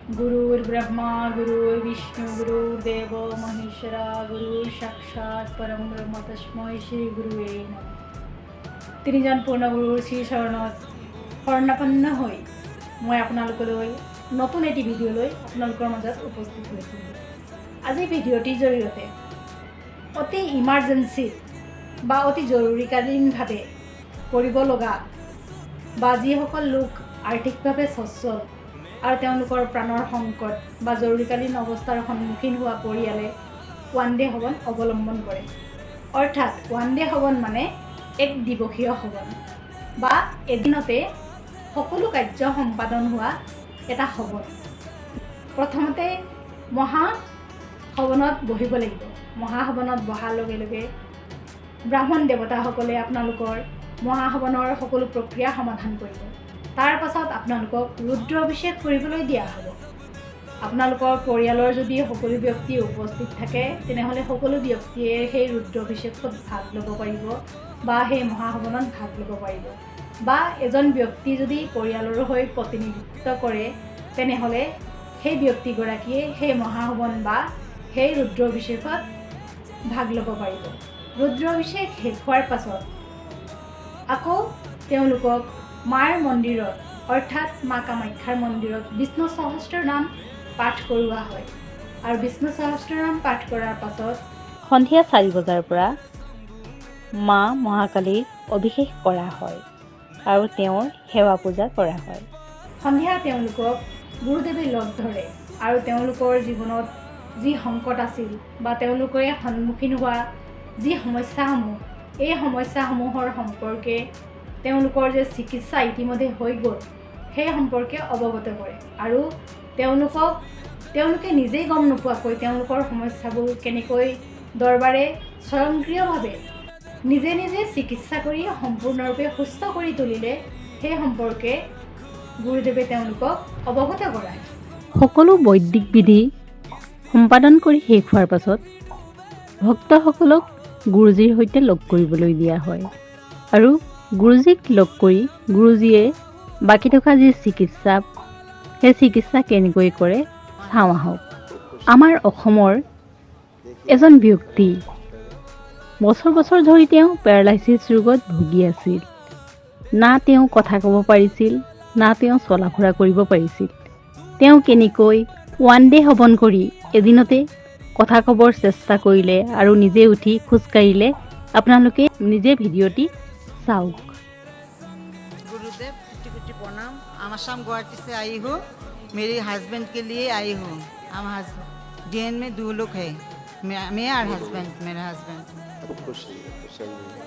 गुरुर्ब्रह्मा गुरुर्विष्णु गुरुर्देव महेश्वरा गुरुर साक्षात् परम ब्रह्म तस्मै श्री गुरुवे नमः। তিনিজন পূৰ্ণগুৰুৰ শ্ৰীচৰণত শৰণাপন্ন হৈ মই আপোনালোকলৈ নতুন এটি ভিডিঅ' লৈ আপোনালোকৰ মাজত উপস্থিত হৈছোঁ। আজি ভিডিঅ'টিৰ জৰিয়তে অতি ইমাৰ্জেঞ্চি বা অতি জৰুৰীকালীনভাৱে কৰিব লগা বা যিসকল লোক আৰ্থিকভাৱে সচ্ছল আৰু তেওঁলোকৰ প্ৰাণৰ সংকট বা জৰুৰীকালীন অৱস্থাৰ সন্মুখীন হোৱা পৰিয়ালে ওৱান ডে হৱন অৱলম্বন কৰে। অৰ্থাৎ ওৱান ডে হৱন মানে এক দিৱসীয় হৱন বা এদিনতে সকলো কাৰ্য সম্পাদন হোৱা এটা হৱন। প্ৰথমতে মহা হৱনত বহিব লাগিব। মহা হৱনত বহাৰ লগে লগে ব্ৰাহ্মণ দেৱতাসকলে আপোনালোকৰ মহা হৱনৰ সকলো প্ৰক্ৰিয়া সমাধান কৰিব। তাৰ পাছত আপোনালোকক ৰুদ্ৰ অভিষেক কৰিবলৈ দিয়া হ'ব। আপোনালোকৰ পৰিয়ালৰ যদি সকলো ব্যক্তি উপস্থিত থাকে তেনেহ'লে সকলো ব্যক্তিয়ে সেই ৰুদ্ৰ অভিষেকত ভাগ ল'ব পাৰিব বা সেই মহা হৱনত ভাগ ল'ব পাৰিব। বা এজন ব্যক্তি যদি পৰিয়ালৰ হৈ প্ৰতিনিধিত্ব কৰে তেনেহ'লে সেই ব্যক্তিগৰাকীয়ে সেই মহা হৱন বা সেই ৰুদ্ৰ অভিষেকত ভাগ ল'ব পাৰিব। ৰুদ্ৰ অভিষেক শেষ হোৱাৰ পাছত আকৌ তেওঁলোকক মাৰ মন্দিৰত অৰ্থাৎ মা কামাখ্যাৰ মন্দিৰত বিষ্ণু সহস্ৰনাম পাঠ কৰোৱা হয়। আৰু বিষ্ণু সহস্ৰনাম পাঠ কৰাৰ পাছত সন্ধিয়া 4 বজাৰ পৰা মা মহাকালীৰ অভিষেক কৰা হয় আৰু তেওঁৰ সেৱা পূজা কৰা হয়। সন্ধিয়া তেওঁলোকক গুৰুদেৱে লগ ধৰে আৰু তেওঁলোকৰ জীৱনত যি সংকট আছিল বা তেওঁলোকে সন্মুখীন হোৱা যি সমস্যাসমূহ এই সমস্যাসমূহৰ সম্পৰ্কে তেওঁলোকৰ যে চিকিৎসা ইতিমধ্যে হৈ গ'ল সেই সম্পৰ্কে অৱগত কৰে আৰু তেওঁলোকে নিজেই গম নোপোৱাকৈ তেওঁলোকৰ সমস্যাবোৰ কেনেকৈ দৰবাৰে স্বয়ংক্ৰিয়ভাৱে নিজে নিজে চিকিৎসা কৰি সম্পূৰ্ণৰূপে সুস্থ কৰি তুলিলে সেই সম্পৰ্কে গুৰুদেৱে তেওঁলোকক অৱগত কৰায়। সকলো বৈদিক বিধি সম্পাদন কৰি শেষ হোৱাৰ পাছত ভক্তসকলক গুৰুজীৰ সৈতে লগ কৰিবলৈ দিয়া হয় আৰু গুৰুজীক লগ কৰি গুৰুজীয়ে বাকী থকা যি চিকিৎসা সেই চিকিৎসা কেনেকৈ কৰে চাওঁ আহক। আমাৰ অসমৰ এজন ব্যক্তি বছৰ বছৰ ধৰি তেওঁ পেৰালাইচিছ ৰোগত ভুগি আছিল। না তেওঁ কথা ক'ব পাৰিছিল, না তেওঁ চলা ফুৰা কৰিব পাৰিছিল। তেওঁ কেনেকৈ ওৱান ডে হৱন কৰি এদিনতে কথা ক'বৰ চেষ্টা কৰিলে আৰু নিজে উঠি খোজকাঢ়িলে আপোনালোকে নিজে ভিডিঅ'টি চাওক। गुरुदेव कोटि कोटि प्रणाम। हम असम गुवाहाटी से आई हूँ। मेरे हस्बैंड के लिए आई हूँ। हम डीएन में 2 लोग हैं, मैं और हस्बैंड, मेरा हस्बैंड। खुश रहिए, कुशल रहिए।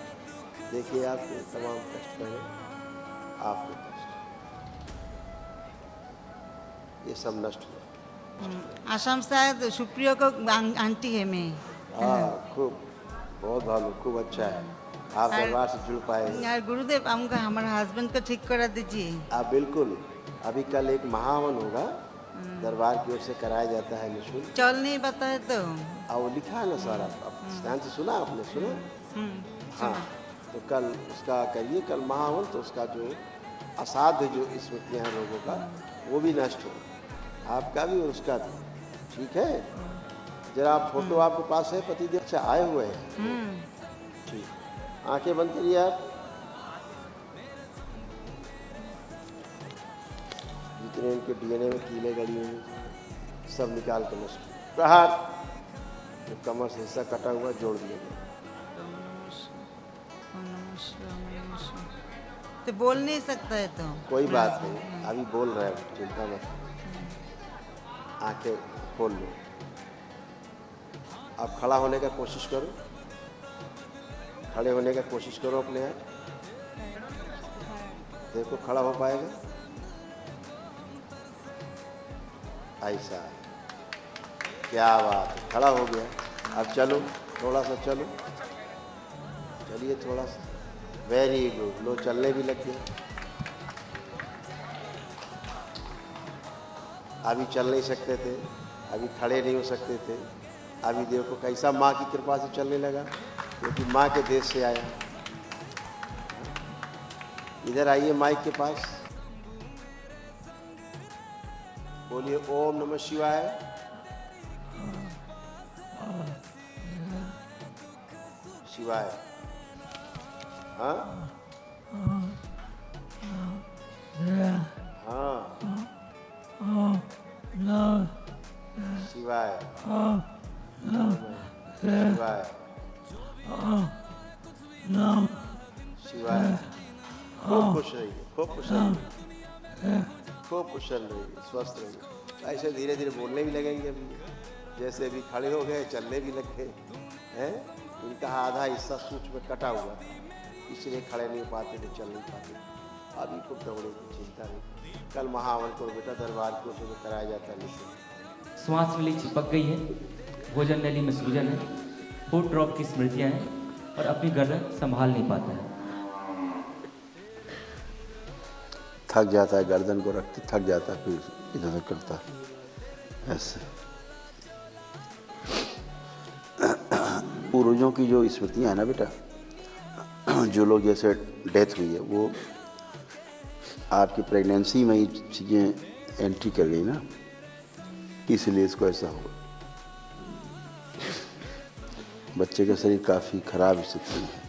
देखिए आपके तमाम कष्ट पड़े, आपको कष्ट ये सब नष्ट हुआ। असम शायद सुप्रियो को आंटी है मैं। हाँ, खूब बहुत भालो, खूब अच्छा है आप दरबार से जुड़ पाए। यार गुरुदेव हमको हमारे हस्बैंड को ठीक करा दीजिए। आप बिल्कुल, अभी कल एक महावन होगा, दरबार की ओर से कराया जाता है निःशुल्क। चल नहीं बताए तो वो लिखा है ना सारा, ध्यान से सुना आपने? सुना? हाँ, तो कल उसका करिए, कल महावन, तो उसका जो असाध्य जो स्मृतियाँ हैं लोगों का वो भी नष्ट हो, आपका भी और उसका भी। ठीक है, जरा आप फोटो आपके पास है पतिदेव? अच्छा, आए हुए हैं। ठीक, आंखें बंद करिए आप। जितने इनके डीएनए में कीले गड़ी हुई सब निकाल कर नष्ट। प्रहार, जो कमर से हिस्सा कटा हुआ जोड़ दिया गया। तो बोल नहीं सकता है तो कोई बात नहीं, अभी बोल रहे हैं, चिंता मत। आंखें खोल लो, आप खड़ा होने का कोशिश करो, खड़े होने का कोशिश करो अपने आप। देखो खड़ा हो पाएगा? ऐसा, क्या बात है, खड़ा हो गया। अब चलो, थोड़ा सा चलो, चलिए थोड़ा सा, वेरी गुड। लो चलने भी लग गया। अभी चल नहीं सकते थे, अभी खड़े नहीं हो सकते थे, अभी देखो कैसा माँ की कृपा से चलने लगा, क्योंकि माँ के देश से आया। इधर आइए माइक के पास। बोलिए ओम नमः शिवाय। शिवाय। हाँ हाँ शिवाय। शिवाय। शिवाय। खूब खुश रहिए, खूब खुश रहिए, खूब कुशल रहिए, स्वस्थ रहिए। ऐसे धीरे धीरे बोलने भी लगेंगे अभी, जैसे अभी खड़े हो गए, चलने भी लग गए हैं। इनका आधा हिस्सा सूच में कटा हुआ था, इसलिए खड़े नहीं पाते थे, चल नहीं पाते। अभी खूब दौड़े की चिंता नहीं। कल महावन को बेटा दरबार को सुबह कराया जाता है निश्चित। श्वास नली चिपक गई है, भोजन नली में सूजन है, फूड ड्रॉप की स्मृतियाँ हैं और अपनी गर्दन संभाल नहीं पाता है। थक जाता है, गर्दन को रखते थक जाता है, फिर इधर उधर करता है ऐसे। पूर्वजों की जो स्मृतियाँ हैं ना बेटा, जो लोग जैसे डेथ हुई है, वो आपकी प्रेगनेंसी में ही चीज़ें एंट्री कर गई ना, इसलिए इसको ऐसा हुआ। बच्चे का शरीर काफ़ी खराब स्थिति में है।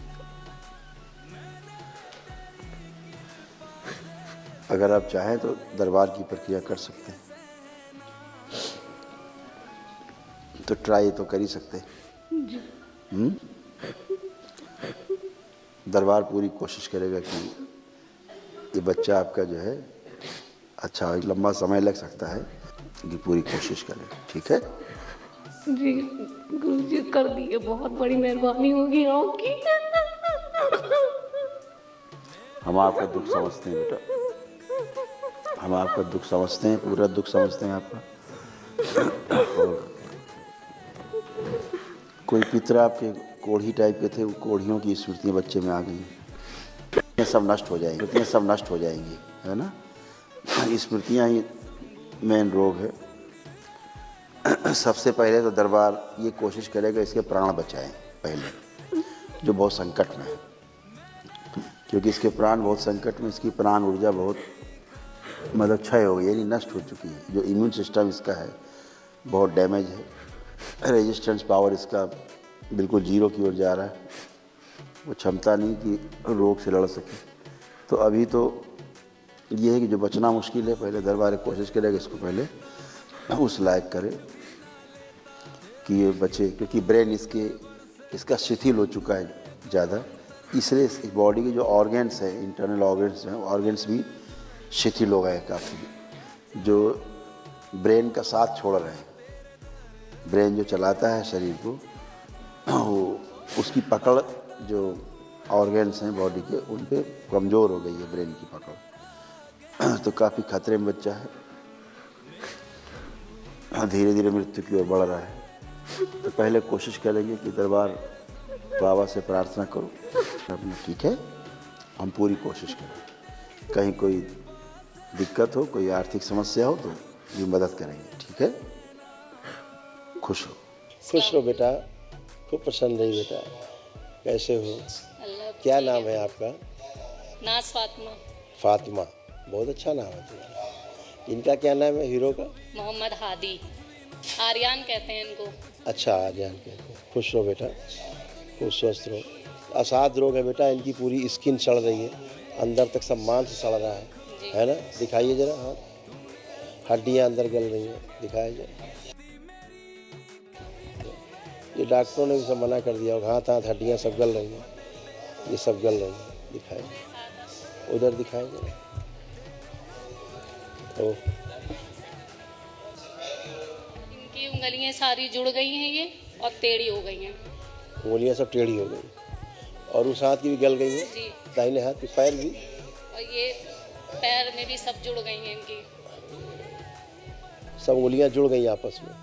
अगर आप चाहें तो दरबार की प्रक्रिया कर सकते हैं, तो ट्राई तो कर ही सकते हैं। दरबार पूरी कोशिश करेगा कि ये बच्चा आपका जो है अच्छा, एक लंबा समय लग सकता है, कि पूरी कोशिश करें। ठीक है जी गुरुजी, कर दिए, बहुत बड़ी मेहरबानी होगी आपकी। हम आपका दुख समझते हैं बेटा, हम आपका दुख समझते हैं, पूरा दुख समझते हैं आपका। और कोई पितर आपके कोढ़ी टाइप के थे, वो कोढ़ियों की स्मृतियाँ बच्चे में आ गई, ये सब नष्ट हो जाएंगी, स्मृतियाँ सब नष्ट हो जाएंगी, है ना। स्मृतियाँ ही मेन रोग है। सबसे पहले तो दरबार ये कोशिश करेगा इसके प्राण बचाएं पहले, जो बहुत संकट में है, क्योंकि इसके प्राण बहुत संकट में, इसकी प्राण ऊर्जा बहुत मतलब क्षय हो गई, यानी नष्ट हो चुकी है। जो इम्यून सिस्टम इसका है बहुत डैमेज है, रेजिस्टेंस पावर इसका बिल्कुल जीरो की ओर जा रहा है, वो क्षमता नहीं कि रोग से लड़ सके। तो अभी तो ये है कि जो बचना मुश्किल है, पहले दरबार कोशिश करेगा इसको पहले उस लायक करे कि ये बचे, क्योंकि ब्रेन इसका शिथिल हो चुका है ज़्यादा, इसलिए इस बॉडी के जो ऑर्गन्स हैं, इंटरनल ऑर्गन्स हैं, ऑर्गन्स भी शिथिल हो गए काफ़ी, जो ब्रेन का साथ छोड़ रहे हैं। ब्रेन जो चलाता है शरीर को, वो उसकी पकड़ जो ऑर्गन्स हैं बॉडी के, उन पे कमज़ोर हो गई है ब्रेन की पकड़। तो काफ़ी खतरे में बच्चा है, धीरे धीरे मृत्यु की ओर बढ़ रहा है। तो पहले कोशिश करेंगे कि दरबार बाबा से प्रार्थना करो अपनी, ठीक है। हम पूरी कोशिश करें, कहीं कोई दिक्कत हो, कोई आर्थिक समस्या हो तो ये मदद करेंगे, ठीक है। खुश हो बेटा, खूब प्रसन्न रही बेटा। कैसे हो? क्या नाम है आपका? नाज फातिमा। फातिमा, बहुत अच्छा नाम है तुम्हारा। इनका क्या नाम है हीरो का? मोहम्मद हादी, आर्यन कहते हैं इनको। अच्छा, आर्यन कहते हैं। खुश रहो बेटा, खूब स्वस्थ रहो। असाध रोग है बेटा, इनकी पूरी स्किन सड़ रही है, अंदर तक सब मांस सड़ रहा है ना। दिखाइए जरा, हाँ, हड्डियाँ अंदर गल रही हैं, दिखाइए जरा। ये डॉक्टरों ने भी सब मना कर दिया, हाथ हड्डियाँ सब गल रही हैं, ये सब गल रही हैं। दिखाइए, उधर दिखाइए जरा। ओ, इनकी उंगलियां सारी जुड़ गई हैं ये, और टेढ़ी हो गई हैं। उंगलियाँ सब टेढ़ी हो गई, और उस हाथ की भी गल गई है जी, दाहिने हाथ की, पैर भी, और ये पैर में भी सब जुड़ गई हैं इनकी। सब उंगलियाँ जुड़ गई आपस में,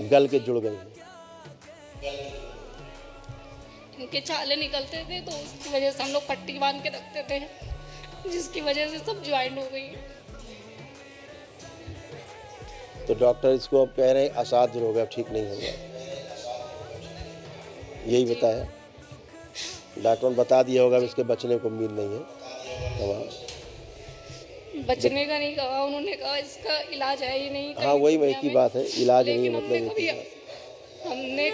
गल के जुड़ गई हैं। इनके छाले निकलते थे, तो उसकी वजह से हम लोग पट्टी बांध के रखते थे, जिसकी वजह से सब ज्वाइंट हो गई। तो डॉक्टर इसको अब कह रहे हैं असाध्य रोग है, अब ठीक नहीं होगा, यही बताया डॉक्टर ने, बता दिया होगा, इसके बचने को उम्मीद नहीं है। बचने का नहीं कहा, उन्होंने कहा इसका इलाज है ही नहीं। हाँ वही वही की बात है, इलाज नहीं है लेकिन हमने मतलब कभी ये की हमने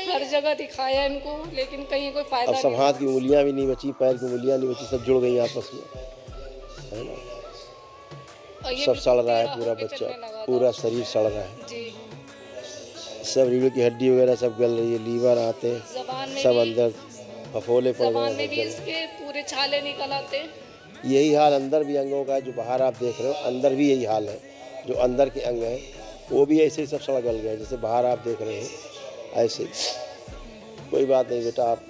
हर जगह दिखाया इनको, लेकिन कहीं कोई फायदा अब सब नहीं। हाथ की उंगलियां भी नहीं बची, पैर की उंगलियां नहीं बची, सब जुड़ गई आपस में, है ना। और ये सब बिल्कुल सड़ रहा है टेढ़ा पूरा होके बच्चा, चलने लगा था। पूरा शरीर सड़ रहा है, जी, सब रीढ़ की हड्डी वगैरह सब गल रही है, लीवर आते हैं जबान में सब भी अंदर फफोले पड़ जबान गए में भी हैं, इसके पूरे छाले निकल आते हैं। यही हाल अंदर भी अंगों का है, जो बाहर आप देख रहे हो अंदर भी यही हाल है, जो अंदर के अंग हैं वो भी ऐसे ही सब सड़ गल गए, जैसे बाहर आप देख रहे हो ऐसे। कोई बात नहीं बेटा, आप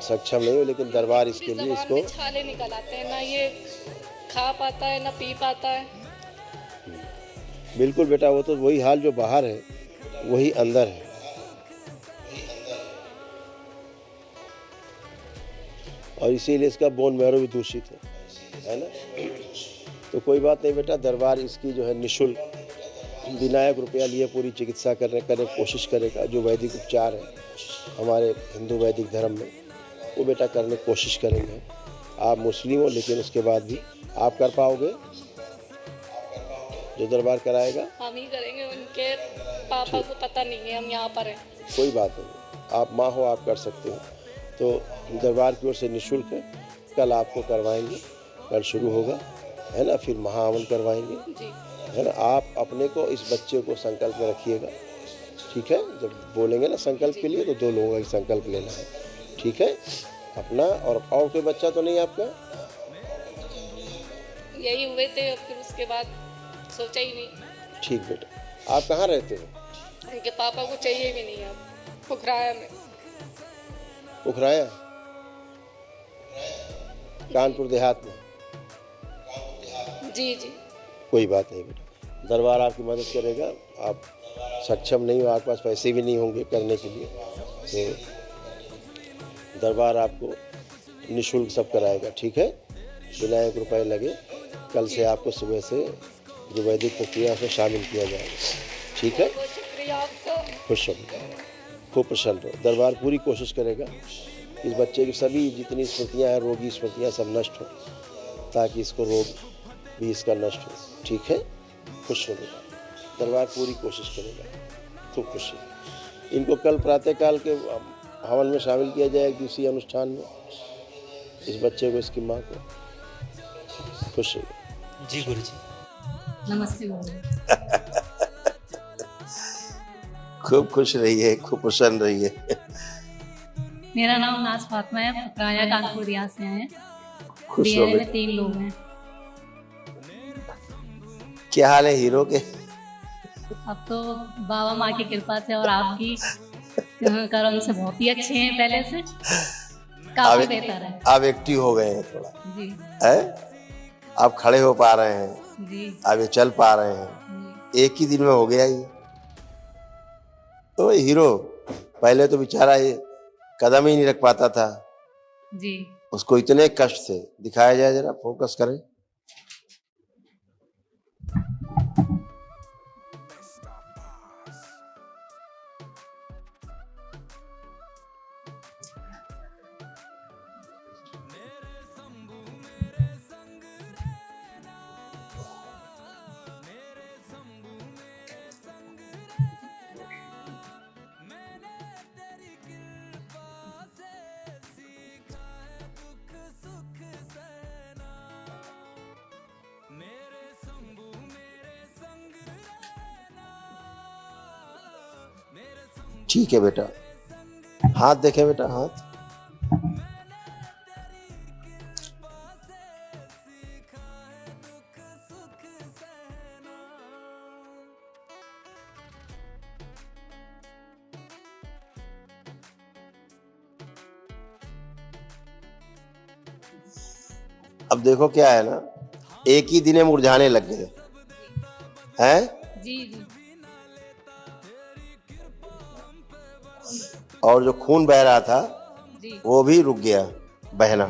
सक्षम नहीं हो, लेकिन दरबार इसके लिए जबान इसको में छाले निकल आते हैं, ना ये खा पाता है ना पी पाता है। बिल्कुल बेटा, वो तो वही हाल जो बाहर है वही अंदर है। और इसीलिए इसका बोन मैरो भी दूषित है ना। तो कोई बात नहीं बेटा, दरबार इसकी जो है निःशुल्क बिना 1 रुपया लिए पूरी चिकित्सा करने कोशिश करेगा। जो वैदिक उपचार है हमारे हिंदू वैदिक धर्म में, वो बेटा करने की कोशिश करेंगे। आप मुस्लिम हो लेकिन उसके बाद भी आप कर पाओगे जो दरबार कराएगा? हम ही करेंगे, उनके पापा को पता नहीं है हम यहाँ पर हैं। कोई बात नहीं, आप माँ हो, आप कर सकते हो। तो दरबार की ओर से निःशुल्क है, कल आपको करवाएंगे, कल शुरू होगा, है ना। फिर महाहवन करवाएंगे, जी, है ना। आप अपने को, इस बच्चे को संकल्प में रखिएगा, ठीक है। जब बोलेंगे ना संकल्प के लिए, तो 2 लोगों का संकल्प लेना है, ठीक है। अपना और कोई बच्चा तो नहीं आपका? यही हुए थे, और फिर उसके बाद सोचा ही नहीं। ठीक बेटा, आप कहाँ रहते हो? उनके पापा को चाहिए भी नहीं अब, फुकराया में। उखराया, कानपुर देहात में? जी जी, कोई बात नहीं बेटा, दरबार आपकी मदद करेगा। आप सक्षम नहीं हो, आपके पास पैसे भी नहीं होंगे करने के लिए, तो दरबार आपको निःशुल्क सब कराएगा, ठीक है, बिना 1 रुपये लगे। कल से आपको सुबह से जो वैदिक प्रक्रिया से शामिल किया जाएगा, ठीक है। बहुत शुक्रिया आपका। खुश हो, खूब प्रसन्न हो। दरबार पूरी कोशिश करेगा इस बच्चे की सभी जितनी स्मृतियाँ हैं, रोगी स्मृतियाँ सब नष्ट हो, ताकि इसको रोग भी इसका नष्ट हो, ठीक है। खुश हो बेटा, दरबार पूरी कोशिश करेगा, खूब खुश है। इनको कल प्रातःकाल के हवन में शामिल किया जाएगा, किसी अनुष्ठान में, इस बच्चे को, इसकी माँ को। खुश है जी गुरु जी। नमस्ते गुरु। खूब खुश रहिए, खूब प्रसन्न रहिए। मेरा नाम नाज फातिमा है, फकराया कानपुर रियाज से हैं। खुश हो डीएनए में बेटा। 3 लोग हैं। क्या हाल है हीरो के? अब तो बाबा माँ की कृपा से और आपकी करम से बहुत ही अच्छे हैं, पहले से काफी बेहतर है। आप एक्टिव हो गए हैं थोड़ा, जी है? आप खड़े हो पा रहे हैं, जी आप ये चल पा रहे हैं, एक ही दिन में हो गया ये। तो हीरो पहले तो बेचारा ये कदम ही नहीं रख पाता था, जी। उसको इतने कष्ट थे। दिखाया जाए जरा, फोकस करें। ठीक है बेटा, हाथ देखें बेटा, हाथ। अब देखो क्या है ना, एक ही दिन में मुरझाने लग गए हैं, जी जी और जो खून बह रहा था जी वो भी रुक गया बहना,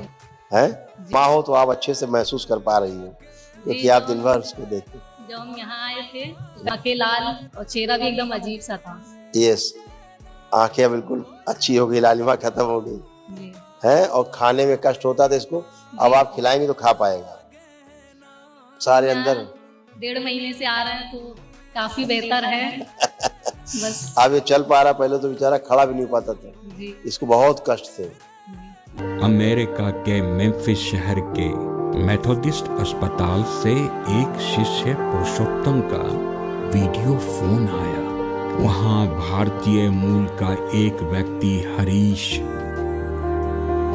है। माँ हो तो आप अच्छे से महसूस कर पा रही हो, क्योंकि आप दिन भर उसको देखते। जब हम यहाँ आए थे, आंखें लाल और चेहरा भी एकदम अजीब सा था। यस, आंखें बिल्कुल अच्छी हो गई, लालिमा खत्म हो गई, जी है, और खाने में कष्ट होता था इसको, अब आप खिलाएंगे तो खा पाएगा। सारे अंदर 1.5 महीने से आ रहे हैं तो काफी बेहतर है। बस अब ये चल पा रहा, पहले तो बेचारा खड़ा भी नहीं पाता था, जी इसको बहुत कष्ट थे। अमेरिका के मेम्फिस शहर के मेथोडिस्ट अस्पताल से एक शिष्य पुरुषोत्तम का वीडियो फोन आया। वहां भारतीय मूल का एक व्यक्ति हरीश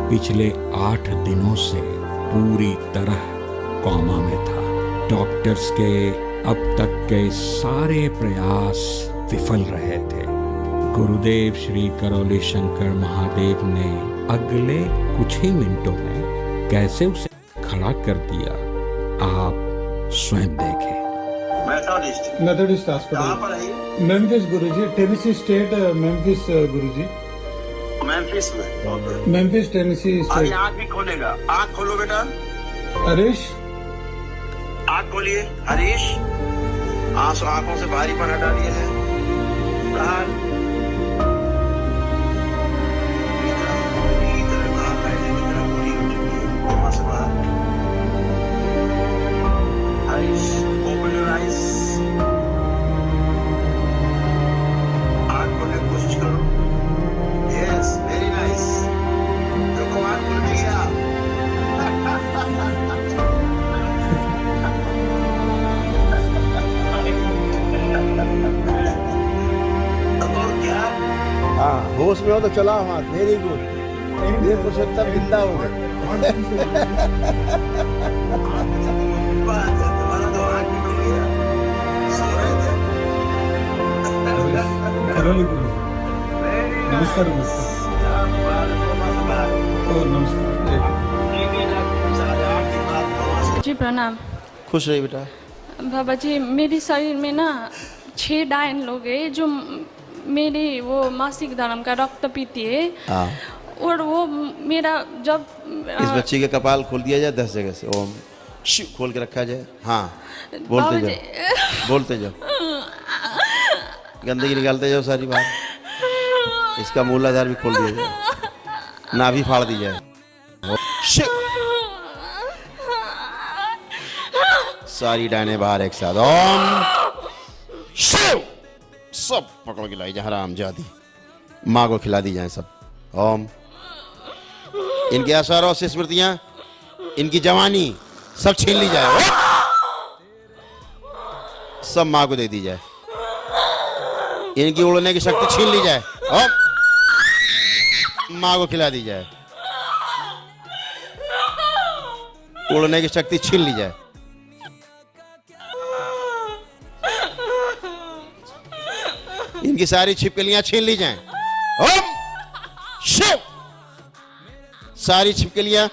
पिछले 8 दिनों से पूरी तरह कोमा में था। डॉक्टर्स के अब तक के सारे प्रयास विफल रहे थे। गुरुदेव श्री करौली शंकर महादेव ने अगले कुछ ही मिनटों में कैसे उसे खड़ा कर दिया, आप स्वयं देखें। मेथोडिस्ट हॉस्पिटल मेम्फिस गुरुजी, टेनेसी स्टेट मेम्फिस गुरुजी, मेम्फिस में मेम्फिस टेनेसी स्टेट। आँख भी खोलेगा, आँख खोलो बेटा, हरीश आँख खोलिए, हरीश आंसू आंखों से भारी पर हटा लिए हैं। बाहर हरीश ओपन योर आइज, आँख खोलने की कोशिश करो। यस वेरी नाइस, देखो आँख खुल गया। हाँ, होश में हो तो चलाओ हाथ, वेरी गुड। ये पुरुषोत्तम जिंदा हो गए। तुम्हारा तो आँख भी खुल गया, सो रहे थे। नमस्कार जी प्रणाम। खुश रही बेटा। बाबा जी मेरे शरीर में ना 6 डायन लोग हैं जो मेरी वो मासिक धर्म का रक्त पीती है। हाँ। और वो मेरा जब इस बच्ची के कपाल खोल दिया जाए 10 जगह से, ओम शिव खोल के रखा जाए। हाँ बोलते जाओ, बोलते जाओ, गंदगी निकालते जाओ सारी बात। इसका मूलाधार भी खोल दिया जाए, नाभि फाड़ दी जाए। शिव, सारी डायने बाहर एक साथ, ओम शिव, सब पकड़ के लाई जाए, हराम जादी, माँ को खिला दी जाए सब। ओम, इनके आसारों से स्मृतियां, इनकी जवानी सब छीन ली जाए, सब माँ को दे दी जाए। इनकी उड़ने की शक्ति छीन ली जाए, ओम, माँ को खिला दी जाए। उड़ने की शक्ति छीन ली जाए। इनकी सारी छिपकलियां छीन ली जाएं। ओम शिव, सारी छिपकलियां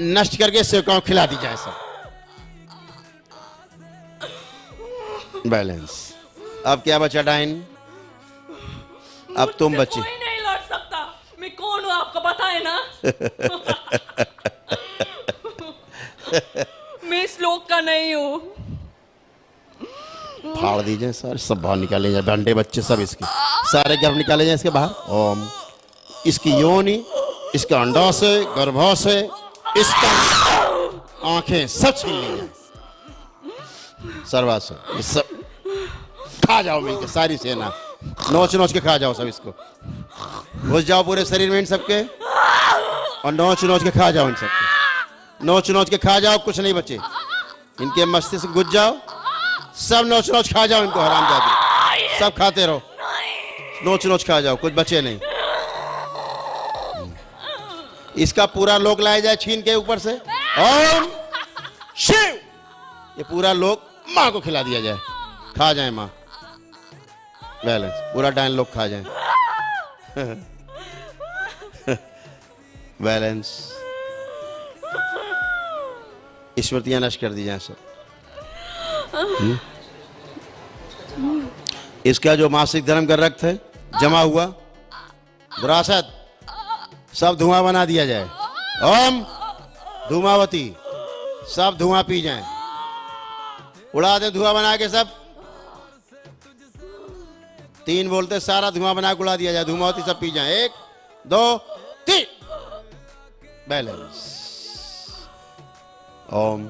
नष्ट करके सेवकाओं खिला दी जाए सब। बैलेंस। अब क्या बचा डाइन? अब तुम बची। कोई नहीं लड़ सकता, मैं कौन हूँ आपको पता है ना। मैं इस लोक का नहीं हूँ। फाड़ दीजिए सारे, सब बाहर निकाले जाए, भंडे बच्चे सब इसके सारे गर्भ निकाले जाए इसके बाहर। ओम, इसकी योनि, इसका अंडाशय, गर्भाशय, इसका आंखें सब छीन ली जाए, सर्वाशय, ये सब खा जाओ मिलके, सारी सेना नोच नोच के खा जाओ सब इसको, घुस जाओ पूरे शरीर में इन सबके और नोच नोच के खा जाओ इन सबके, नोच नोच के खा जाओ, कुछ नहीं बचे। इनके मस्तिष्क घुस जाओ, सब नोच नोच खा जाओ इनको, हरामजादी, सब खाते रहो, नोच नोच खा जाओ, कुछ बचे नहीं। इसका पूरा लोक लाया जाए छीन के ऊपर से। ओम शिव, ये पूरा लोक माँ को खिला दिया जाए, खा जाए माँ। बैलेंस, पूरा डायन लोग खा जाए। बैलेंस, स्मृतियां नष्ट कर दी जाए सब। इसका जो मासिक धर्म का रक्त है जमा हुआ, विरासत, सब धुआं बना दिया जाए। ओम धूमावती, सब धुआं पी जाएं, उड़ा दे धुआं बना के सब। 3 बोलते सारा धुआं बना के उड़ा दिया जाए, धूमावती सब पी जाएं। 1 2 3 बैलेंस। ओम।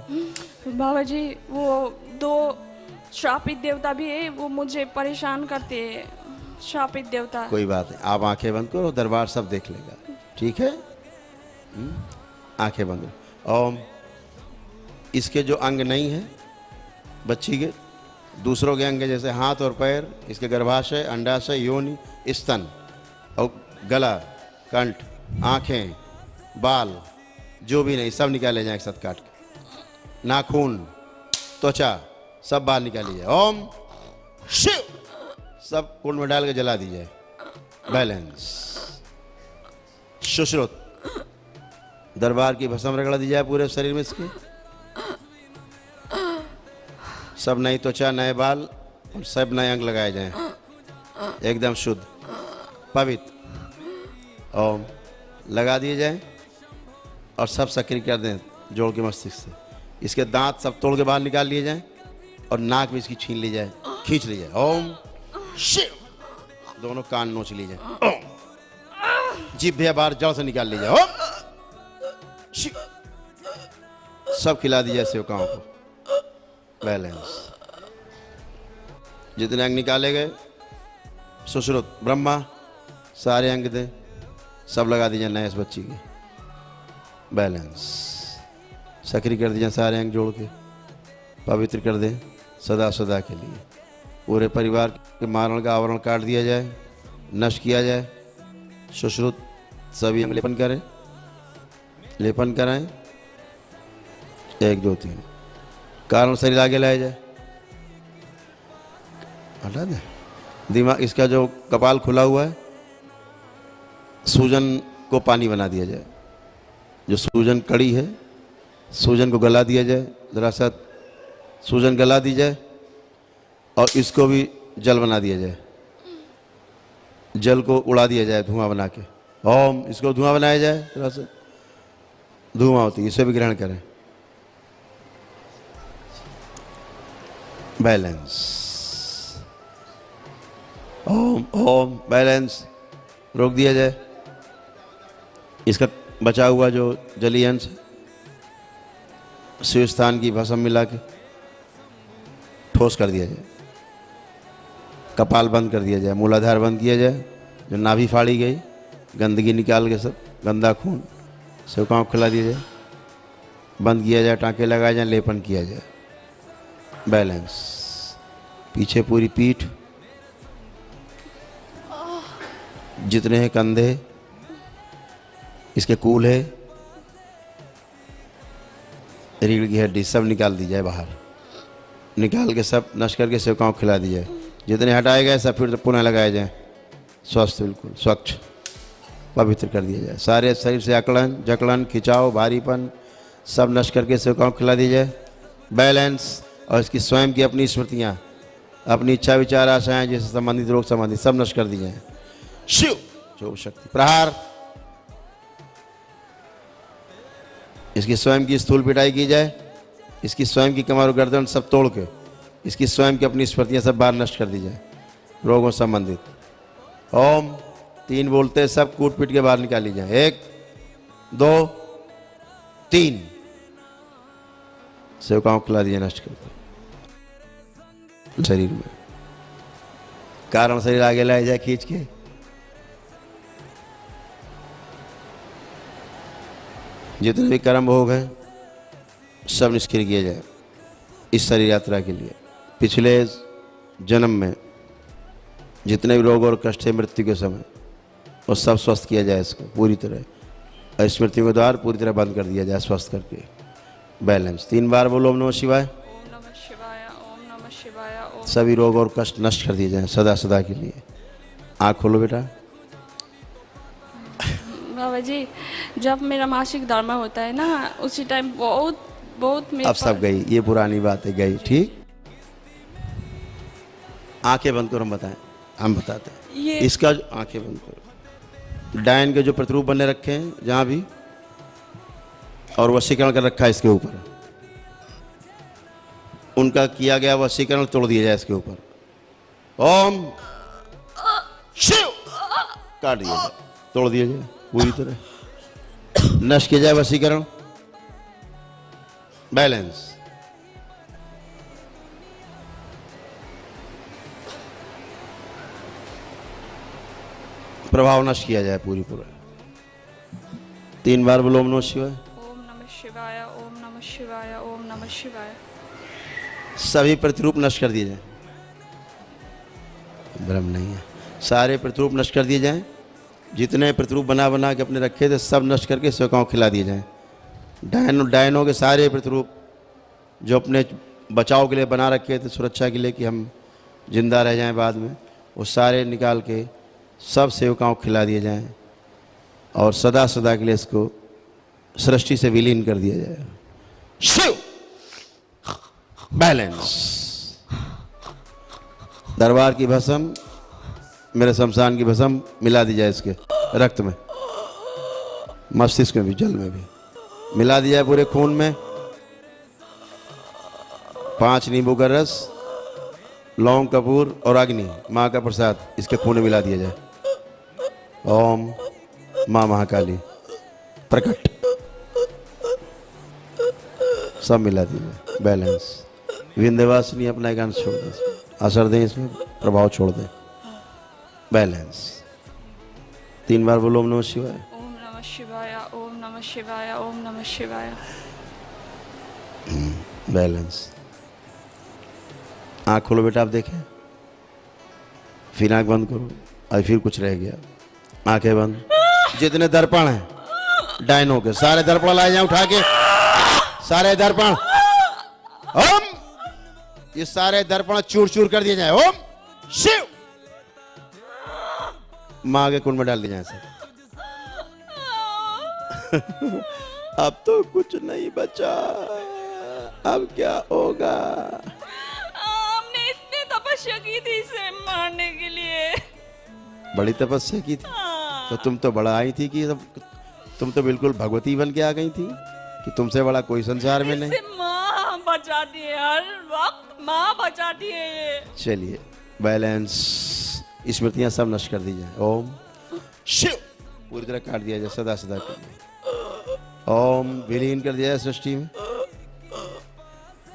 बाबा जी वो 2 श्रापित देवता भी है, वो मुझे परेशान करते हैं, श्रापित देवता। कोई बात नहीं, आप आंखें बंद करो, दरबार सब देख लेगा, ठीक है? आंखें बंद करो। ओम। इसके जो अंग नहीं है बच्ची के, दूसरों के अंग जैसे हाथ और पैर, इसके गर्भाशय, अंडाशय, योनि, स्तन और गला, कंठ, आंखें, बाल, जो भी नहीं, सब निकाले जाए एक साथ काट के। नाखून, त्वचा, सब बाहर निकाली जाए। ओम शिव। सब कुंड में डाल के जला दी जाए। बैलेंस। सुश्रुत। दरबार की भस्म रगड़ा दी जाए पूरे शरीर में इसके। सब नई त्वचा, नए बाल और सब नए अंग लगाए जाएं, एकदम शुद्ध पवित्र। ओम लगा दिए जाएं और सब सक्रिय कर दें जोड़ के मस्तिष्क से। इसके दांत सब तोड़ के बाहर निकाल लिए जाएं और नाक भी इसकी छीन ली जाए, खींच ली जाए। ओम शिव। दोनों कान नोच ली जाए। ओम। जीभ भी बाहर जड़ से निकाल ली जाए। ओम शिव। सब खिला दी जाए सेवकाओं को। बैलेंस। जितने अंग निकाले गए, सुश्रुत ब्रह्मा सारे अंग दे, सब लगा दीजिए नए इस बच्ची के। बैलेंस। सक्रिय कर दीजिए सारे अंग जोड़ के, पवित्र कर दें सदा सदा के लिए। पूरे परिवार के मारण का आवरण काट दिया जाए, नष्ट किया जाए। सुश्रुत सभी अंग लेपन करें, लेपन कराएं। 1 2 3। कारण शरीर आगे लाया जाए, हटा दें। दिमाग, इसका जो कपाल खुला हुआ है, सूजन को पानी बना दिया जाए। जो सूजन कड़ी है, सूजन को गला दिया जाए, जरा सा सूजन गला दी जाए और इसको भी जल बना दिया जाए। जल को उड़ा दिया जाए धुआं बना के। ओम। इसको धुआं बनाया जाए, जरा सा धुआं होती है, इसे भी ग्रहण करें। बैलेंस। ओम ओम। बैलेंस। रोक दिया जाए। इसका बचा हुआ जो जलीय अंश, शिव स्थान की भस्म मिला के ठोस कर दिया जाए। कपाल बंद कर दिया जाए, मूलाधार बंद किया जाए। जो नाभि फाड़ी गई, गंदगी निकाल के सब गंदा खून सेवकाओं को खिला दिया जाए। बंद किया जाए, टाँके लगाए जाए, लेपन किया जाए। बैलेंस। पीछे पूरी पीठ, जितने हैं कंधे, इसके कूल्हे, रीढ़ की हड्डी, सब निकाल दी जाए बाहर। निकाल के सब नष्ट करके सेवकाओं को खिला दी जाए। जितने हटाए गए सब फिर पुनः लगाए जाए। स्वस्थ, बिल्कुल स्वच्छ, पवित्र कर दिया जाए। सारे शरीर से अकड़न, जकड़न, खिंचाव, भारीपन सब नष्ट करके सेवकाओं को खिला दी जाए। बैलेंस। और इसकी स्वयं की अपनी स्मृतियाँ, अपनी इच्छा, विचार, आशाएं जिससे संबंधित रोग संबंधित सब नष्ट कर दी जाए। शिव। जो शक्ति प्रहार। इसकी स्वयं की स्थूल पिटाई की जाए। इसकी स्वयं की कमर और गर्दन सब तोड़ के इसकी स्वयं की अपनी स्मृतियाँ सब बाहर नष्ट कर दी जाए, रोगों संबंधित। ओम। 3 बोलते सब कूट पीट के बाहर निकाली जाए। 1 2 3। सेवकाओं को खिला दिया नष्ट करके शरीर में। कारण शरीर आगे लाया जाए खींच के। जितने भी कर्म भोग हैं सब निष्क्रिय किया जाए इस शरीर यात्रा के लिए। पिछले जन्म में जितने भी रोग और कष्ट है मृत्यु के समय, वो सब स्वस्थ किया जाए इसको पूरी तरह, और स्मृति के द्वार पूरी तरह बंद कर दिया जाए स्वस्थ करके। बैलेंस। 3 बार बोलो ओम नमः शिवाय। ओम नमः शिवाय, ओम नमः शिवाय, ओम। सभी रोग और कष्ट नष्ट कर दिए जाए सदा सदा के लिए। आँख खोलो बेटा। बाबा जी, जब मेरा मासिक धर्म होता है ना, उसी टाइम बहुत मेरे अब सब गई, ये पुरानी बात है, गई। ठीक, आंखें बंद करो, हम बताते हैं। इसका आंखें बंद करो। डायन के जो प्रतिरूप बने रखे हैं जहाँ भी, और वशीकरण कर रखा है इसके ऊपर, उनका किया गया वशीकरण तोड़ दिया जाए इसके ऊपर। ओम शिव। काट दिया जाए, तोड़ दिया जाए। पूरी तरह नष्ट किया जाए वशीकरण। बैलेंस। प्रभाव नष्ट किया जाए पूरी पूरा। 3 बार बोलो ओम नमः शिवाय। ओम नमः शिवाय, ओम नमः शिवाय, ओम नमः शिवाय। सभी प्रतिरूप नष्ट कर दिए जाए। भ्रम नहीं है, सारे प्रतिरूप नष्ट कर दिए जाएं। जितने प्रतिरूप बना बना के अपने रखे थे सब नष्ट करके सेवकाओं को खिला दिए जाएं। डायनों के सारे प्रतिरूप जो अपने बचाव के लिए बना रखे थे, सुरक्षा के लिए कि हम जिंदा रह जाएं बाद में, वो सारे निकाल के सब सेवकाओं को खिला दिए जाएं और सदा सदा के लिए इसको सृष्टि से विलीन कर दिया जाए। शिव। बैलेंस। दरबार की भस्म मेरे शमशान की भस्म मिला दी जाए इसके रक्त में, मस्तिष्क में भी, जल में भी मिला दिया जाए, पूरे खून में। 5 नींबू का रस, लौंग, कपूर और अग्नि, माँ का प्रसाद इसके खून में मिला दिया जाए। ओम माँ महाकाली प्रकट। सब मिला दिया। बैलेंस। विंध्यवासिनी अपना एक अंश छोड़ दें, असर दें, इसमें प्रभाव छोड़ दें। बैलेंस। 3 बार बोलो ओम नमः शिवाय। ओम नमः शिवाय, ओम नमः शिवाय, ओम नमः शिवाय। बैलेंस। आँख खोलो बेटा, आप देखें, फिर आँख बंद करो। और फिर कुछ रह गया, आंखें बंद। जितने दर्पण हैं डायनों के, सारे दर्पण लाए जाए उठा के, सारे दर्पण। ओम। ये सारे दर्पण चूर चूर कर दिए जाए। ओम शिव। माँ के कुंड में डाल दिए जाए सर। अब तो कुछ नहीं बचा, अब क्या होगा? हमने इतनी तपस्या की थी इसे मारने के लिए। बड़ी तपस्या की थी तो तुम तो बड़ा आई थी कि तुम तो बिल्कुल भगवती बन के आ गई थी कि तुमसे बड़ा कोई संसार में नहीं। माँ बचाती है, हर वक्त माँ बचाती है ये। चलिए बैलेंस। स्मृतियां सब नष्ट कर दी जाए। ओम शिव। पूरी तरह काट दिया जाए, सदा सदा के लिए। ओम विलीन कर दिया जाए सृष्टि में,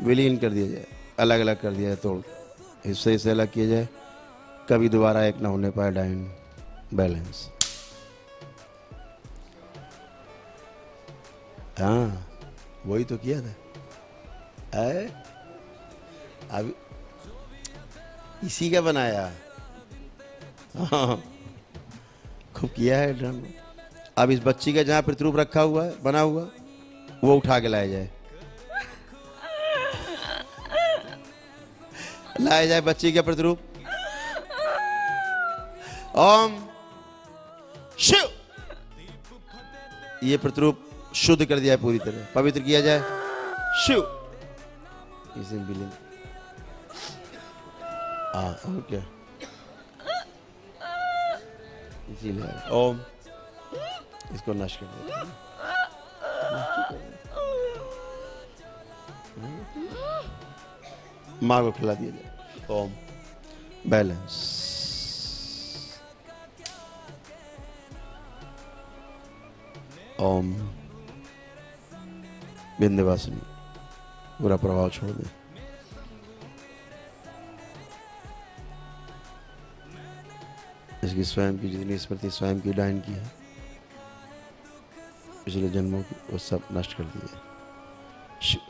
विलीन कर दिया जाए, अलग अलग कर दिया जाए, तोड़ हिस्से से अलग किया जाए, कभी दोबारा एक ना होने पाए डायन। बैलेंस। हाँ वही तो किया था। अभी इसी का बनाया। हाँ खूब किया है ड्रामा। अब इस बच्ची का जहाँ प्रतिरूप रखा हुआ है, बना हुआ, वो उठा के लाया जाए, लाया जाए बच्ची का प्रतिरूप। ओम शिव। ये प्रतिरूप शुद्ध कर दिया है, पूरी तरह पवित्र किया जाए। शिव। इसे बिलिंग। और क्या, इसीलिए ओम इसको नष्ट कर दिया। माँ को खिला दिया जाए। ओम। बैलेंस। ओम विंध्यवासिनी पूरा प्रभाव छोड़ दे। इसकी स्वयं की जितनी स्मृति स्वयं की डायन की है पिछले जन्मों की, वो सब नष्ट कर दिए,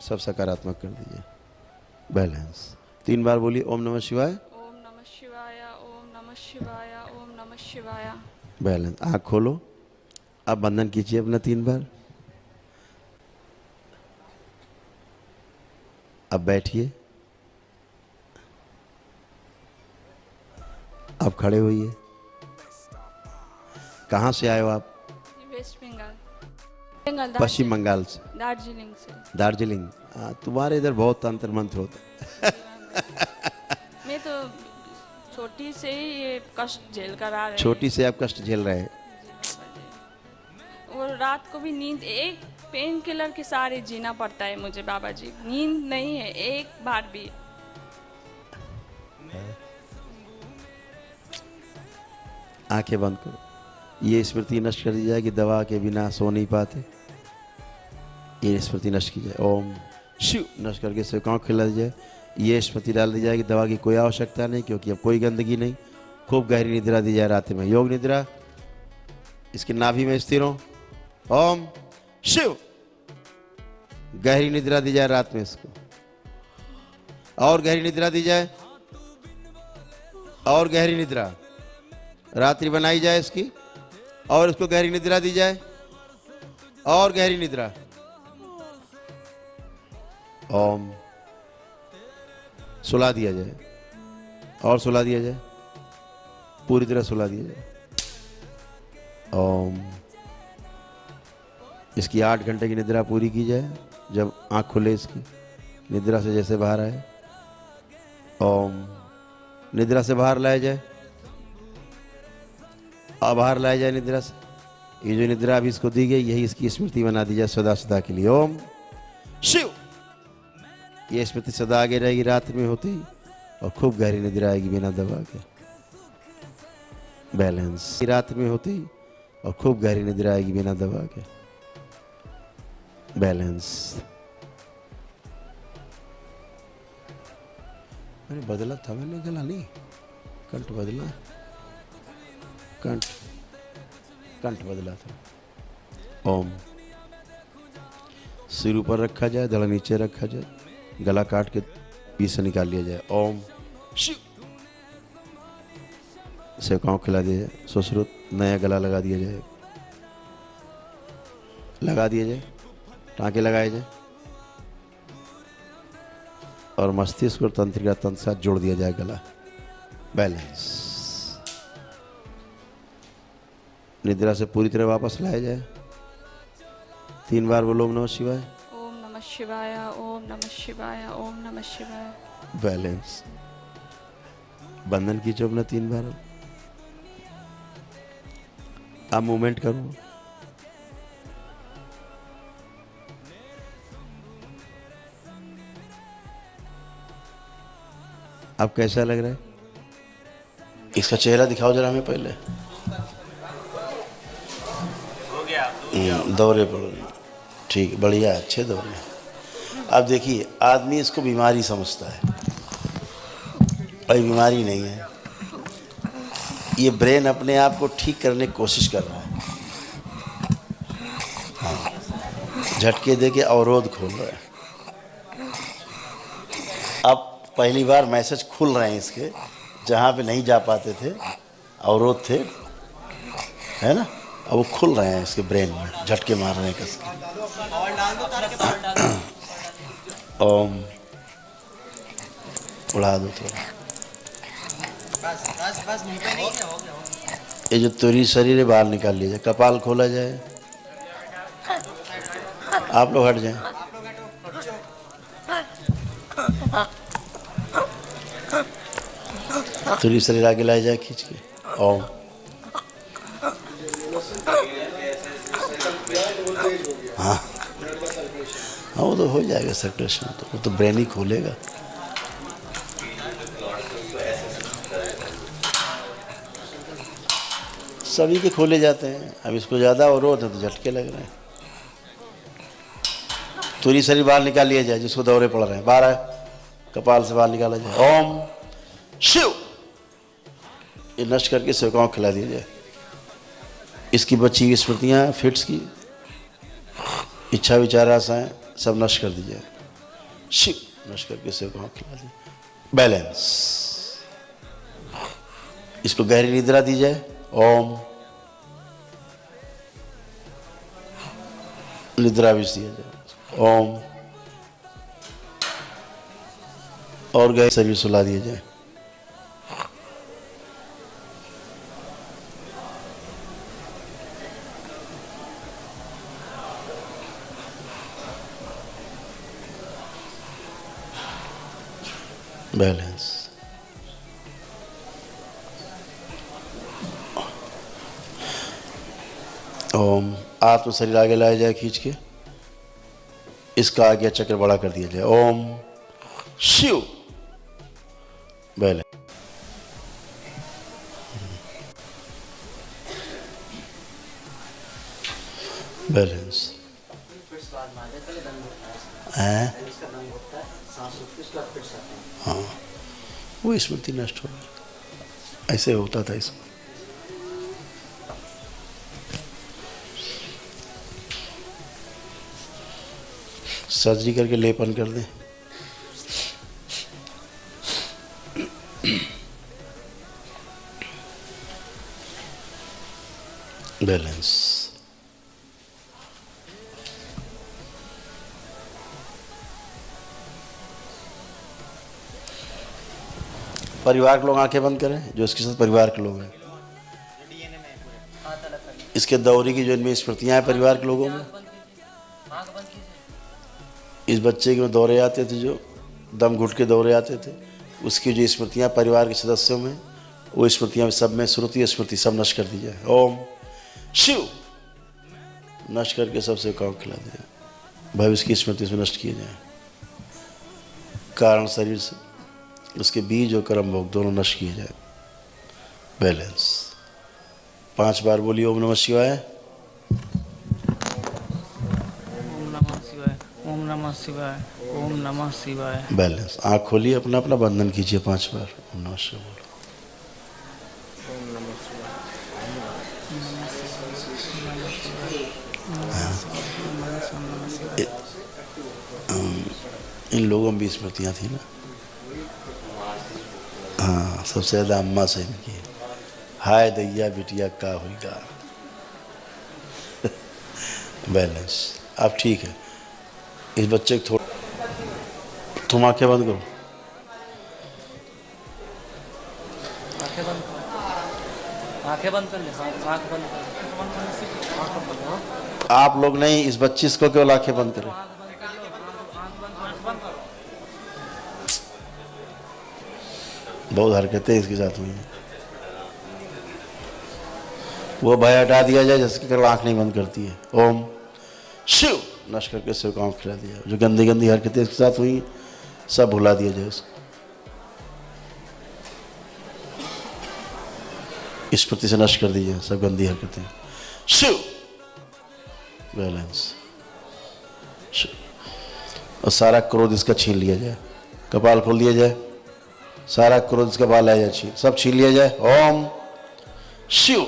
सब सकारात्मक कर दिए। बैलेंस। 3 बार बोलिए ओम नमः शिवाय। ओम नमः शिवाय, ओम नमः शिवाय, ओम नमः शिवाय। बैलेंस। आँख खोलो, अब बंधन कीजिए अपना 3 बार। अब बैठिए, अब खड़े होइए। कहाँ से आए हो आप? वेस्ट बंगाल। पश्चिम बंगाल से। दार्जिलिंग से। दार्जिलिंग। तुम्हारे इधर बहुत अंतर मंत्र होता है। मैं तो छोटी से ही ये कष्ट झेल कर आ रहे। छोटी से आप कष्ट झेल रहे हैं। और रात को भी नींद, एक पेन किलर के सहारे जीना पड़ता है मुझे बाबा जी। नींद नहीं है एक बार भी। आंखें बंद करो। ये स्मृति नष्ट कर दी जाए कि दवा के बिना सो नहीं पाते, ये स्मृति नष्ट की जाए। ओम शिव नष्ट करके सेवकाओं को खिला दी जाए। ये स्मृति डाल दी जाए कि दवा की कोई आवश्यकता नहीं, क्योंकि अब कोई गंदगी नहीं। खूब गहरी निद्रा दी जाए रात में, योग निद्रा। इसकी नाभि में स्थिर हो। ओम शिव गहरी निद्रा दी जाए रात में इसको, और गहरी निद्रा दी जाए, और गहरी निद्रा रात्रि बनाई जाए इसकी, और इसको गहरी निद्रा दी जाए, और गहरी निद्रा। ओम सुला दिया जाए, और सुला दिया जाए, पूरी तरह सुला दिया जाए। ओम इसकी 8 घंटे की निद्रा पूरी की जाए। जब आँख खुले इसकी निद्रा से जैसे बाहर आए, ओम निद्रा से बाहर लाया जाए, अब बाहर लाया जाए निद्रा से। ये जो निद्रा अभी इसको दी गई, यही इसकी स्मृति बना दी जाए सदा सदा के लिए। ओम शिव ये स्मृति सदा आगे रहेगी रात में होते ही, और खूब गहरी निद्रा आएगी बिना दबा के। बैलेंस रात में होते ही, और खूब गहरी निद्रा आएगी बिना दबा के। बैलेंस मैंने बदला था, मैंने गला नहीं, कंठ बदला, कंठ बदला था। ओम सिर ऊपर रखा जाए, धड़ नीचे रखा जाए, गला काट के बीच से निकाल लिया जाए। ओम शिव सेवकाओं खिला दिया जाए। सुश्रुत नया गला लगा दिया जाए, लगा दिया जाए, टाँके लगाए जाए, और मस्तिष्क और तंत्रिका तंत्र साथ जोड़ दिया जाए गला। बैलेंस निद्रा से पूरी तरह वापस लाया जाए। 3 बार बोलो ओम नमः शिवाय। ओम नमः शिवाय, ओम नमः शिवाय, ओम नमः शिवाय। बैलेंस बंधन की चोप 3 बार। अब मूवमेंट करो। अब कैसा लग रहा है? इसका चेहरा दिखाओ जरा हमें पहले। दौरे पर ठीक, बढ़िया, अच्छे दौरे। अब देखिए, आदमी इसको बीमारी समझता है, और बीमारी नहीं है। ये ब्रेन अपने आप को ठीक करने की कोशिश कर रहा है। हाँ, झटके दे के अवरोध खोल रहा है। अब पहली बार मैसेज खुल रहे हैं इसके, जहाँ पे नहीं जा पाते थे, अवरोध थे, है ना, अब वो खुल रहे हैं इसके ब्रेन में, झटके मार रहे हैं कसके। ओम उड़ा दो थोड़ा। ये जो तुरी शरीर है बाहर निकाल लिया जाए, कपाल खोला जाए। आप लोग हट जाएं। तुरी शरीर आगे लाया जाए खींच के। ओम हाँ हाँ, वो तो हो जाएगा सर्कुलेशन, तो वो तो ब्रेन ही खोलेगा। सभी के खोले जाते हैं। अब इसको ज़्यादा अवरोध है तो झटके लग रहे हैं। तुरी शरीर बाहर निकाल लिया जाए, जिसको दौरे पड़ रहे हैं, बाहर आए, कपाल से बाहर निकाला जाए। ओम शिव ये नष्ट करके सेवकाओं को खिला दिया जाए। इसकी बची हुई स्मृतियाँ, फिट्स की, इच्छा विचार आशाएं सब नष्ट कर दी जाए। शिव नष्ट करके सेवकाओं को खिला दिया। बैलेंस इसको गहरी निद्रा दी जाए। ओम निद्रा भी दिया जाए। ओम और गहरे शरीर सुला दिया जाए। बैलेंस ओम आत्म शरीर आगे लाया जाए खींच के, इसका आगे चक्र बड़ा कर दिया जाए। ओम शिव बैलेंस बैलेंस हैं? हाँ, वो स्मृति नष्ट हो गई। ऐसे होता था इसमें। सर्जरी करके लेपन कर दें। बैलेंस परिवार के लोग आंखें बंद करें, जो इसके साथ परिवार के लोग हैं। इसके दौरे की जो इनमें स्मृतियां हैं परिवार के लोगों में, इस बच्चे के दौरे आते थे, जो दम घुट के दौरे आते थे, उसकी जो स्मृतियां परिवार के सदस्यों में, वो स्मृतियां सब में श्रुति स्मृति सब नष्ट कर दी जाए। ओम शिव नष्ट करके सबसे काम खिला दिया। भविष्य की स्मृति से नष्ट किए जाए। कारण शरीर से उसके बीज और कर्म भोग दोनों नष्ट किए जाए। बैलेंस 5 बार बोलिए ओम नमः शिवाय। ओम नमः शिवाय, ओम नमः शिवाय, ओम नमः शिवाय। बैलेंस आँख खोलिए, अपना अपना बंधन कीजिए 5 बार। ओम नमः शिवाय बोलो। इन लोगों में भी स्मृतियाँ थी ना। हाँ, सबसे ज़्यादा अम्मा से इनकी। हाय दैया बिटिया का होगा। बैलेंस अब ठीक है। इस बच्चे को थोड़ा, तुम आंखें बंद करो। आंखें बंद कर ले, आंख बंद कर। आप लोग नहीं, इस बच्ची को केवल आंखें बंद करें। बहुत हरकतें इसके साथ हुई हैं। वो भय हटा दिया जाए जिसकी केवल आंख नहीं बंद करती है। ओम शिव नष्ट करके शिव को आंख खिला दिया। जो गंदी गंदी हरकतें इसके साथ हुई सब भुला दिया जाए उसको। स्मृति से नष्ट कर दीजिए सब गंदी हरकतें। शिव बैलेंस और सारा क्रोध इसका छीन लिया जाए। कपाल खोल दिया जाए, सारा क्रोध इसका बाल आ जाए, सब छीन लिया जाए। ओम शिव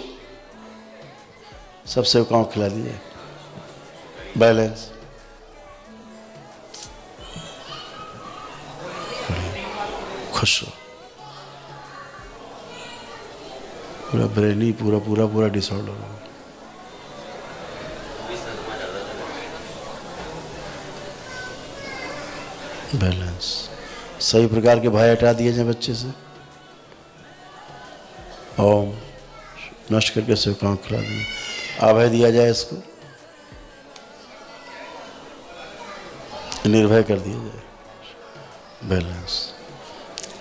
सबसे काम खिला दिए। बैलेंस खुश हो। पूरा ब्रेन ही पूरा डिसऑर्डर हो। बैलेंस सही प्रकार के भय हटा दिए जाए बच्चे से। ओम नष्ट करके से काम खिला दिए। अभय दिया जाए, इसको निर्भय कर दिया जाए। बैलेंस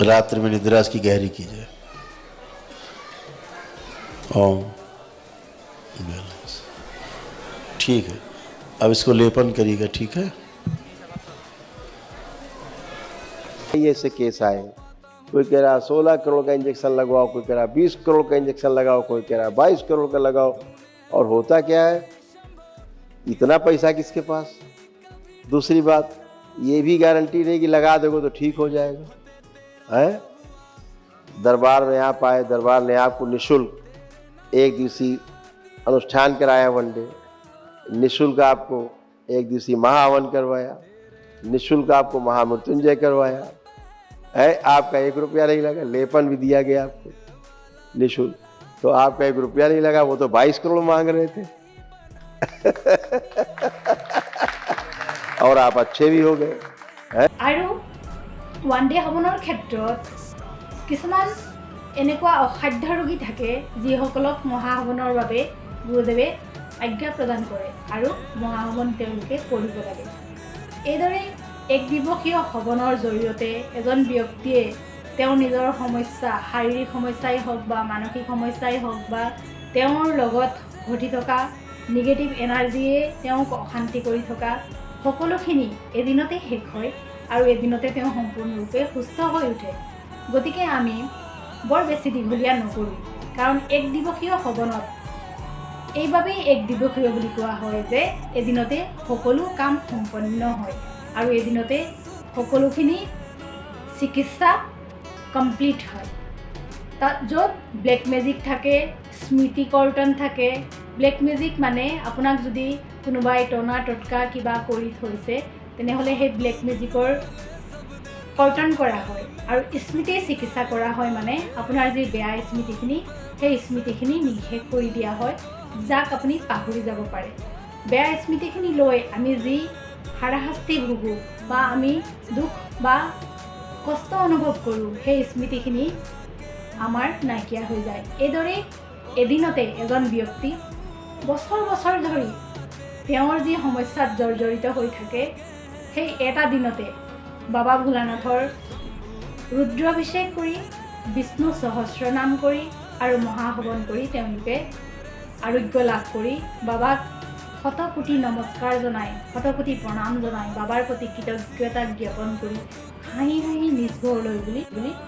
रात्रि में निद्रा की गहरी की जाए। ओम बैलेंस ठीक है। अब इसको लेपन करिएगा, ठीक है। ये ऐसे केस आए, कोई कह रहा 16 करोड़ का इंजेक्शन लगवाओ, कोई कह रहा 20 करोड़ का इंजेक्शन लगाओ, कोई कह रहा 22 करोड़ का लगाओ। और होता क्या है, इतना पैसा किसके पास। दूसरी बात, ये भी गारंटी नहीं कि लगा दोगे तो ठीक हो जाएगा। है दरबार में आप आए, दरबार ने आपको निःशुल्क एक दिवसीय अनुष्ठान कराया, 1 डे निःशुल्क आपको एक दिवसीय महाहवन करवाया, निःशुल्क आपको महामृत्युंजय करवाया है। आपका 1 रुपया नहीं लगा। लेपन भी दिया गया आपको निःशुल्क, तो आपका 1 रुपया नहीं लगा। वो तो 22 करोड़ मांग रहे थे। और आप अच्छे भी हो गए। আৰু ওৱান ডে হৱনৰ ক্ষেত্ৰত কিছুমান এনেকুৱা অসাধ্য ৰোগী থাকে যিসকলক মহাহৱনৰ বাবে গুৰুদেৱে আজ্ঞা প্ৰদান কৰে আৰু মহাহৱন তেওঁলোকে কৰিব লাগে। এইদৰে এক দিৱসীয় হৱনৰ জৰিয়তে এজন ব্যক্তিয়ে তেওঁৰ নিজৰ সমস্যা, শাৰীৰিক সমস্যাই হওক বা মানসিক সমস্যাই হওক বা তেওঁৰ লগত ঘটি থকা নিগেটিভ এনাৰ্জিয়ে তেওঁক অশান্তি কৰি থকা সকলোখিনি এদিনতে শেষ হয় আৰু এদিনতে তেওঁ সম্পূৰ্ণৰূপে সুস্থ হৈ উঠে। গতিকে আমি বৰ বেছি দীঘলীয়া নকৰোঁ, কাৰণ এক দিৱসীয় হৱনত এইবাবেই এক দিৱসীয় বুলি কোৱা হয় যে এদিনতে সকলো কাম সম্পন্ন হয় আৰু এদিনতে সকলোখিনি চিকিৎসা কমপ্লিট হয়। তাত য'ত ব্লেক মেজিক থাকে, স্মৃতি কৰ্তন থাকে। ব্লেক মেজিক মানে আপোনাক যদি কোনোবাই টনা টটকা কিবা কৰি থৈছে তেনেহ'লে সেই ব্লেক মেজিকৰ কৰ্তন কৰা হয় আৰু স্মৃতি চিকিৎসা কৰা হয় মানে আপোনাৰ যি বেয়া স্মৃতিখিনি সেই স্মৃতিখিনি নিষেধ কৰি দিয়া হয়, যাক আপুনি পাহৰি যাব পাৰে। বেয়া স্মৃতিখিনি লৈ আমি যি হাৰাশাস্তি ভোগোঁ বা আমি দুখ বা কষ্ট অনুভৱ কৰোঁ সেই স্মৃতিখিনি আমাৰ নাইকিয়া হৈ যায়। এইদৰে এদিনতে এজন ব্যক্তি বছৰ বছৰ ধৰি তেওঁৰ যি সমস্যাত জৰ্জৰিত হৈ থাকে সেই এটা দিনতে বাবা ভোলানাথৰ ৰুদ্ৰাভিষেক কৰি, বিষ্ণু সহস্ৰ নাম কৰি আৰু মহাহৱন কৰি তেওঁলোকে আৰোগ্য লাভ কৰি বাবাক শতকোটি নমস্কাৰ জনাই, শতকোটি প্ৰণাম জনাই, বাবাৰ প্ৰতি কৃতজ্ঞতা জ্ঞাপন কৰি হাঁহি হাঁহি নিজ ঘৰলৈ বুলি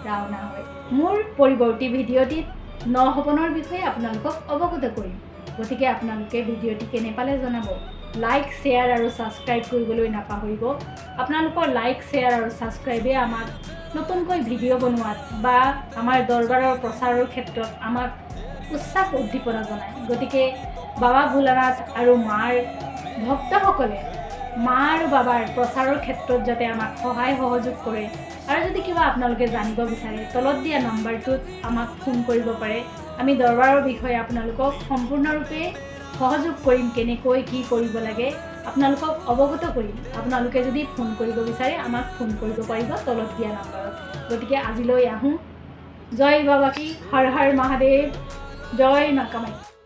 ৰাওনা হয়। মোৰ পৰৱৰ্তী ভিডিঅ'টিত নহৱনৰ বিষয়ে আপোনালোকক অৱগত কৰিম, গতিকে আপোনালোকে ভিডিঅ'টি কেনে পালে জনাব। লাইক, শ্বেয়াৰ আৰু ছাবস্ক্ৰাইব কৰিবলৈ নাপাহৰিব। আপোনালোকৰ লাইক, শ্বেয়াৰ আৰু ছাবস্ক্ৰাইবে আমাক নতুনকৈ ভিডিঅ' বনোৱাত বা আমাৰ দৰবাৰৰ প্ৰচাৰৰ ক্ষেত্ৰত আমাক উৎসাহ উদ্দীপনা জনায়। গতিকে বাবা ভোলানাথ আৰু মাৰ ভক্তসকলে মা আৰু বাবাৰ প্ৰচাৰৰ ক্ষেত্ৰত যাতে আমাক সহায় সহযোগ কৰে আৰু যদি কিবা আপোনালোকে জানিব বিচাৰে তলত দিয়া নম্বৰটোত আমাক ফোন কৰিব পাৰে। আমি দৰবাৰৰ বিষয়ে আপোনালোকক সম্পূৰ্ণৰূপে সহযোগ কৰিম, কেনেকৈ কি কৰিব লাগে আপোনালোকক অৱগত কৰিম। আপোনালোকে যদি ফোন কৰিব বিচাৰে আমাক ফোন কৰিব পাৰিব তলত দিয়া নম্বৰত। গতিকে আজিলৈ আহোঁ। জয় বাবা কি, হৰ হৰ মহাদেৱ, জয় মা কামাখ্যা।